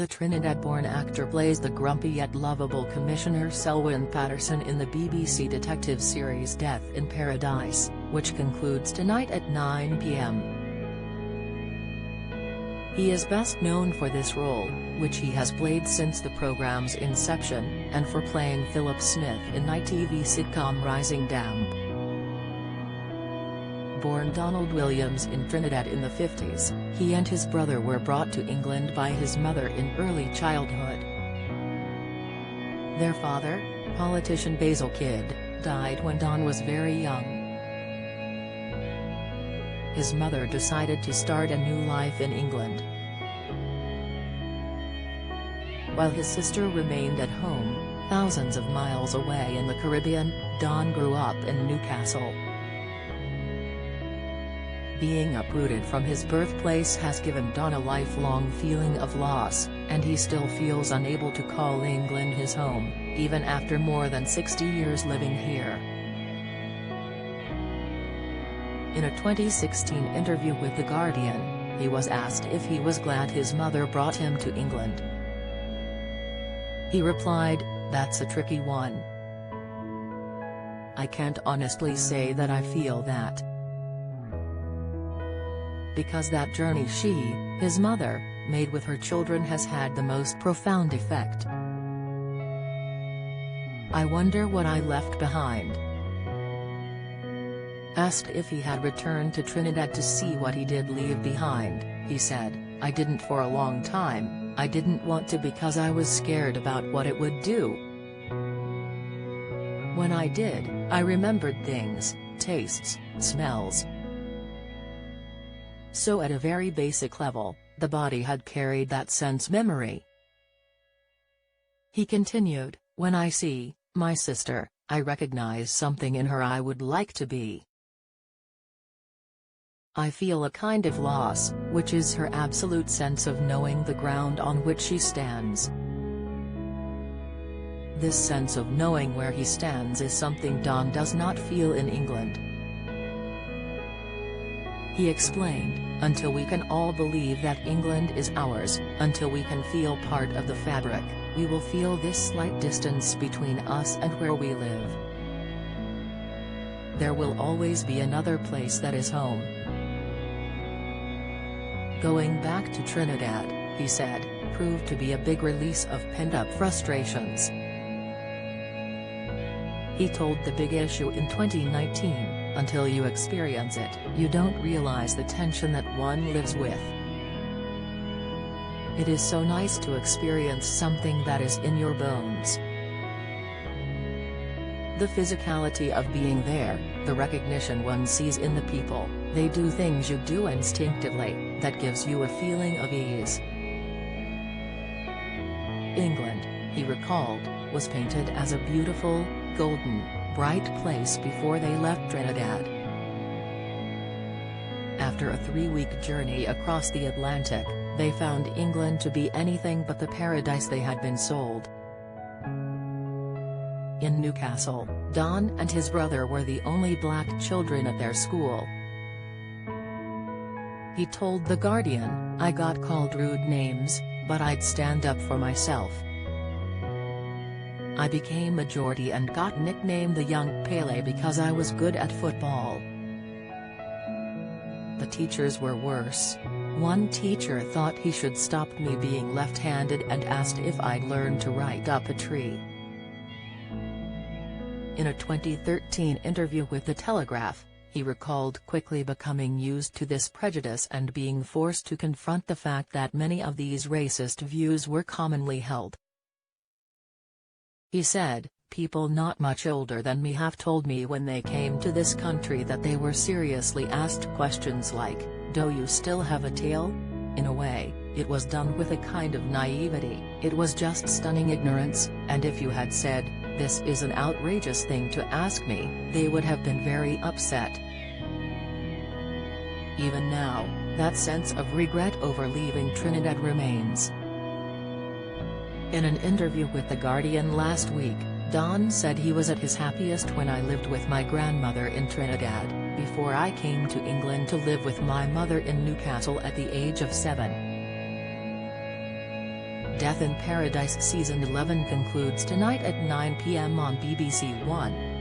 The Trinidad-born actor plays the grumpy yet lovable Commissioner Selwyn Patterson in the BBC detective series Death in Paradise, which concludes tonight at 9 p.m. He is best known for this role, which he has played since the program's inception, and for playing Philip Smith in night TV sitcom Rising Damp. Born Donald Williams in Trinidad in the 50s, he and his brother were brought to England by his mother in early childhood. Their father, politician Basil Kidd, died when Don was very young. His mother decided to start a new life in England. While his sister remained at home, thousands of miles away in the Caribbean, Don grew up in Newcastle. Being uprooted from his birthplace has given Don a lifelong feeling of loss, and he still feels unable to call England his home, even after more than 60 years living here. In a 2016 interview with The Guardian, he was asked if he was glad his mother brought him to England. He replied, "That's a tricky one. I can't honestly say that I feel that. Because that journey she, his mother, made with her children has had the most profound effect. I wonder what I left behind." Asked if he had returned to Trinidad to see what he did leave behind, he said, "I didn't for a long time. I didn't want to because I was scared about what it would do. When I did, I remembered things, tastes, smells. So at a very basic level, the body had carried that sense memory." He continued, "When I see my sister, I recognize something in her I would like to be. I feel a kind of loss, which is her absolute sense of knowing the ground on which she stands. This sense of knowing where he stands is something Don does not feel in England." He explained, "Until we can all believe that England is ours, until we can feel part of the fabric, we will feel this slight distance between us and where we live. There will always be another place that is home." Going back to Trinidad, he said, proved to be a big release of pent-up frustrations. He told The Big Issue in 2019, "Until you experience it, you don't realize the tension that one lives with. It is so nice to experience something that is in your bones. The physicality of being there, the recognition one sees in the people, they do things you do instinctively, that gives you a feeling of ease." England, he recalled, was painted as a beautiful, golden, bright place before they left Trinidad. After a 3-week journey across the Atlantic, they found England to be anything but the paradise they had been sold. In Newcastle, Don and his brother were the only black children at their school. He told The Guardian, "I got called rude names, but I'd stand up for myself. I became a Geordie and got nicknamed the Young Pele because I was good at football. The teachers were worse. One teacher thought he should stop me being left-handed and asked if I'd learn to ride up a tree." In a 2013 interview with The Telegraph, he recalled quickly becoming used to this prejudice and being forced to confront the fact that many of these racist views were commonly held. He said, "People not much older than me have told me when they came to this country that they were seriously asked questions like, 'Do you still have a tail?' In a way, it was done with a kind of naivety, it was just stunning ignorance, and if you had said, 'This is an outrageous thing to ask me,' they would have been very upset." Even now, that sense of regret over leaving Trinidad remains. In an interview with The Guardian last week, Don said he was at his happiest when I lived with my grandmother in Trinidad, before I came to England to live with my mother in Newcastle at the age of 7. Death in Paradise Season 11 concludes tonight at 9 p.m. on BBC One.